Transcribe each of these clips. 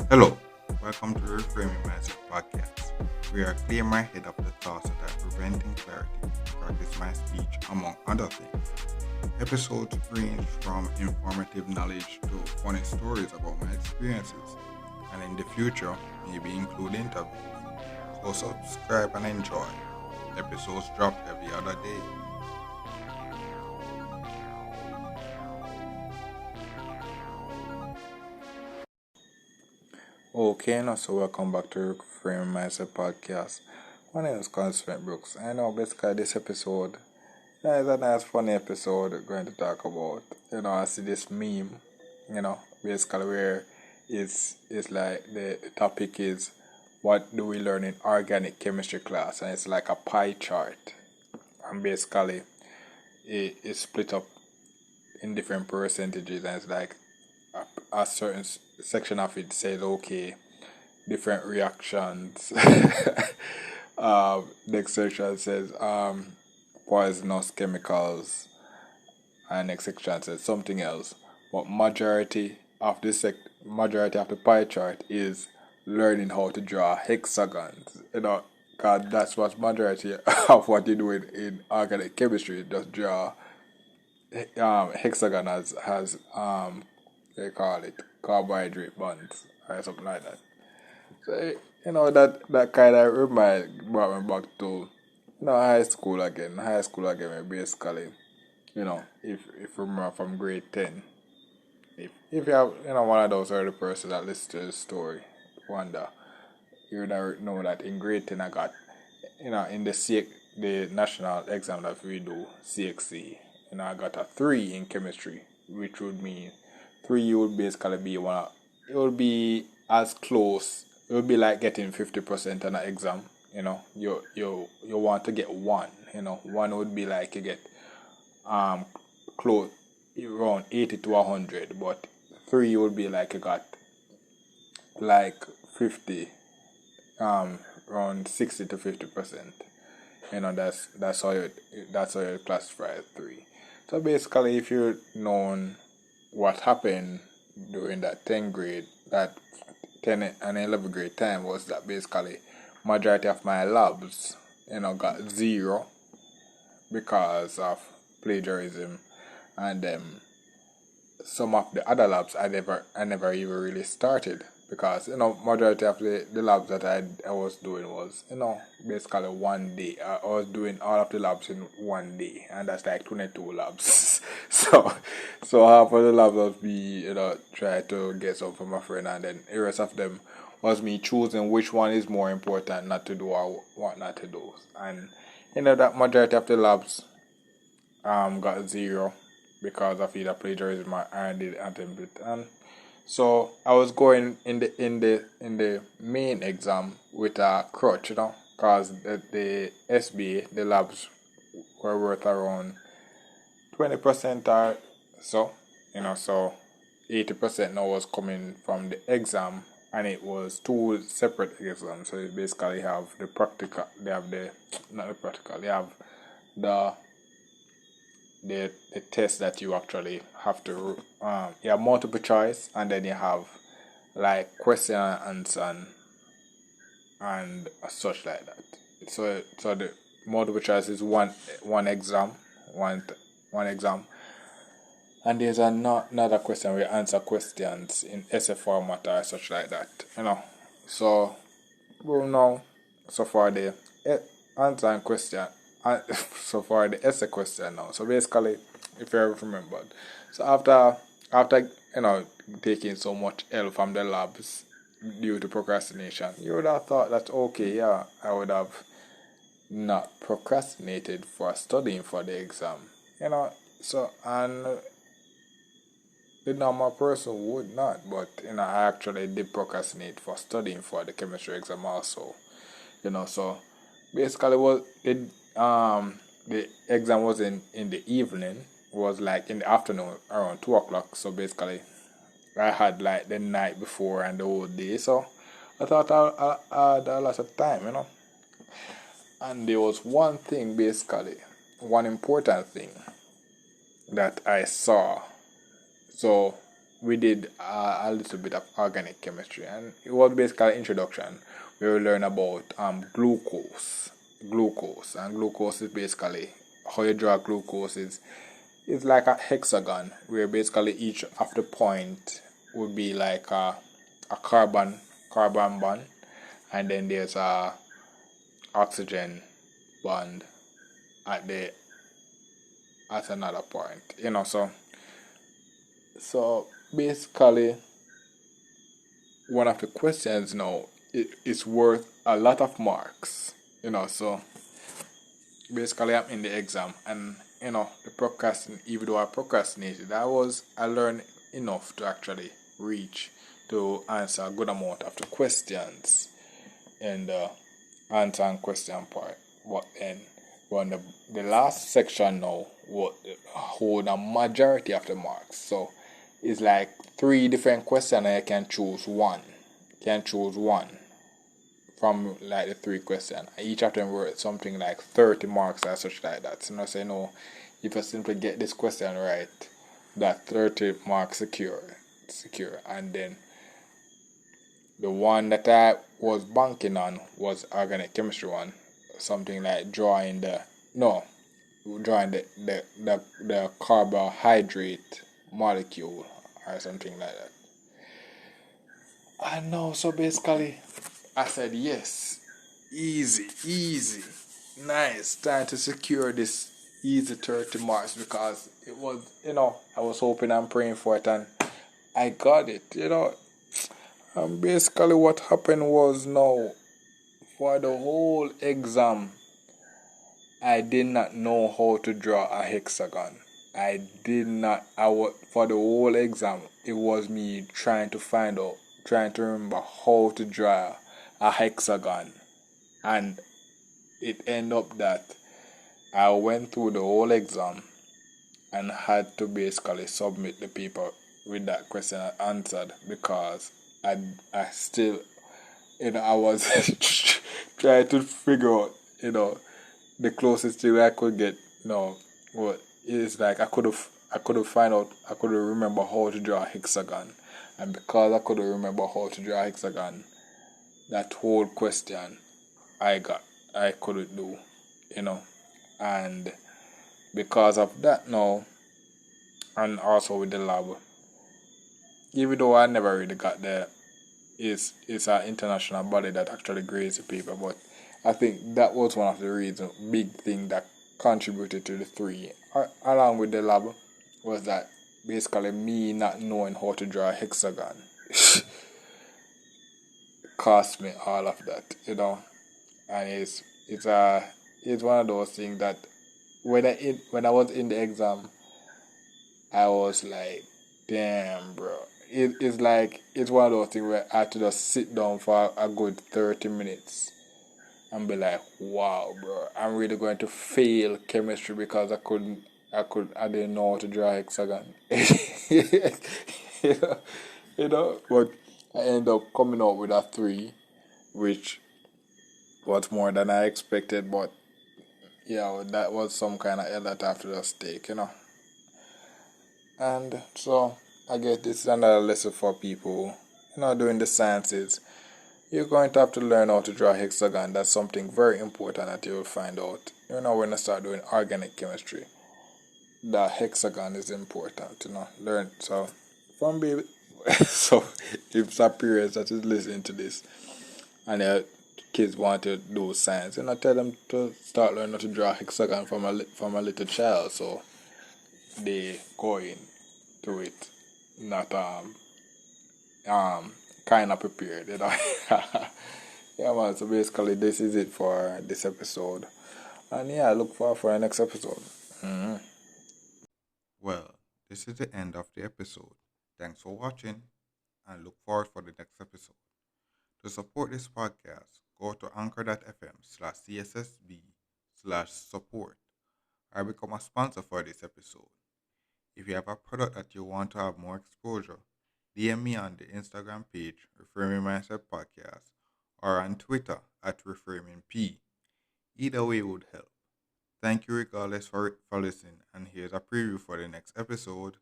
Hello, welcome to the Reframing Mindset podcast. We are clear my head of the thoughts that are preventing clarity to practice my speech, among other things. Episodes range from informative knowledge to funny stories about my experiences, and in the future, maybe include interviews. So subscribe and enjoy. Episodes drop every other day. Okay, now so welcome back to Frame Mindset Podcast. My name is Constance Brooks. I know basically this episode is a nice funny episode we're going to talk about. I see this meme, basically where it's like the topic is what do we learn in organic chemistry class, and it's like a pie chart. And basically it's split up in different percentages, and it's like a certain section of it says okay, different reactions. Next section says poisonous chemicals, and next section says something else. But majority of the pie chart is learning how to draw hexagons. Cause that's what majority of what you do in organic chemistry. Just draw hexagon has they call it carbohydrate bonds or something like that. So that kind of brought me back to high school again. Where basically, if you remember from grade 10, if you have one of those early persons that listen to the story, wonder you know that in grade 10 I got in the national exam that we do CXC, I got a 3 in chemistry, which would mean 3 would basically be it would be as close. It would be like getting 50% on an exam. You want to get 1. 1 would be like you get close around 80 to 100, but 3 would be like you got like 50, around 60 to 50%. That's how you classify 3. So basically, if you known what happened during that 10 grade, that 10 and 11 grade time, was that basically majority of my labs, got 0 because of plagiarism, and some of the other labs I never even really started because majority of the labs that I was doing was basically one day. I was doing all of the labs in one day, and that's like 22 labs. so half of the labs was me try to get some from my friend, and then the rest of them was me choosing which one is more important not to do or what not to do. And that majority of the labs got 0 because of either plagiarism or I did attempt. And so I was going in the main exam with a crutch, because the SBA, the labs were worth around 20% or so, so 80% now was coming from the exam, and it was 2 separate exams. So you basically have the practical, they have the test that you actually have to you have multiple choice, and then you have like question and answer and such like that. So the multiple choice is one exam, and there's another question where you answer questions in essay format or such like that. So well now, so far the answer and question. So for the essay question now. So basically, if you ever remembered, so after taking so much help from the labs due to procrastination, you would have thought that okay, yeah, I would have not procrastinated for studying for the exam. So and the normal person would not, but I actually did procrastinate for studying for the chemistry exam also. So basically the exam was in the evening, was like in the afternoon around 2 o'clock. So basically I had like the night before and the whole day, so I thought I had a lot of time, and there was one thing basically one important thing that I saw. So we did a little bit of organic chemistry, and it was basically introduction. We will learn about glucose, and glucose is basically how you draw glucose is it's like a hexagon where basically each of the point would be like a carbon bond, and then there's a oxygen bond at the at another point. So basically one of the questions now is worth a lot of marks. So basically I'm in the exam, and the even though I procrastinated, I learned enough to actually reach to answer a good amount of the questions and answer and question part. But then when the last section now would hold a majority of the marks. So it's like three different questions and you can choose one. From like the three questions. Each of them were something like 30 marks or such like that. So I say no, if I simply get this question right, that 30 marks secure. And then the one that I was banking on was organic chemistry one. Something like drawing the carbohydrate molecule or something like that. I know, so basically I said yes. Easy. Nice. Time to secure this easy 30 marks because it was, I was hoping and praying for it, and I got it. And basically what happened was now, for the whole exam, I did not know how to draw a hexagon. I did not, for the whole exam, it was me trying to remember how to draw a hexagon. And it ended up that I went through the whole exam and had to basically submit the paper with that question answered because I still, I was trying to figure out, the closest thing I could get, what is like I could have remember how to draw a hexagon, and because I could have remember how to draw a hexagon, that whole question I couldn't do, and because of that now, and also with the lab, even though I never really got there, it's an international body that actually grades the paper, but I think that was one of the big thing that contributed to the three, along with the lab, was that basically me not knowing how to draw a hexagon cost me all of that, and it's one of those things that when I was in the exam, I was like, damn, bro. It's like it's one of those things where I had to just sit down for a good 30 minutes and be like, wow, bro, I'm really going to fail chemistry because I didn't know how to draw a hexagon. you but I ended up coming out with a 3, which was more than I expected, but yeah, that was some kind of L that I have to just take. And so I guess this is another lesson for people, doing the sciences. You're going to have to learn how to draw a hexagon. That's something very important that you will find out. When you start doing organic chemistry, the hexagon is important. Learn. So from baby, so if some parents that is listening to this and their kids want to do science, tell them to start learning how to draw a hexagon from a little child, so they go into it not kind of prepared. Yeah, man. So basically, this is it for this episode, and yeah, I look forward for the next episode. Mm-hmm. Well, this is the end of the episode. Thanks for watching and look forward for the next episode. To support this podcast, go to anchor.fm/cssb/support or become a sponsor for this episode. If you have a product that you want to have more exposure, DM me on the Instagram page, Reframing Mindset Podcast, or on Twitter at ReframingP. Either way would help. Thank you regardless for listening, and here's a preview for the next episode.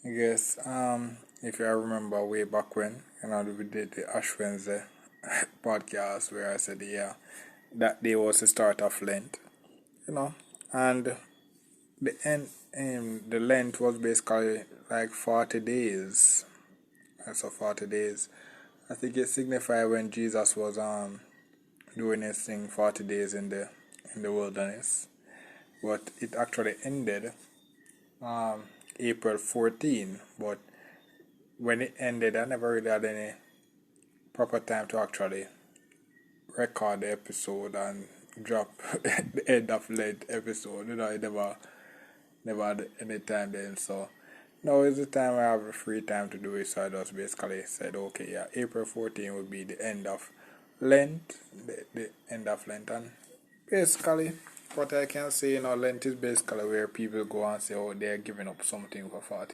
I guess if I remember way back when, we did the Ash Wednesday podcast where I said, yeah, that day was the start of Lent, and the Lent was basically like 40 days. So 40 days. I think it signified when Jesus was doing his thing 40 days in the wilderness. But it actually ended April 14. But when it ended, I never really had any proper time to actually record the episode and drop the end of Lent episode. I never had any time then. So now is the time I have a free time to do it. So I just basically said, okay, yeah, April 14 will be the end of Lent, the end of Lent, and basically what I can say, Lent is basically where people go and say, oh, they're giving up something for 40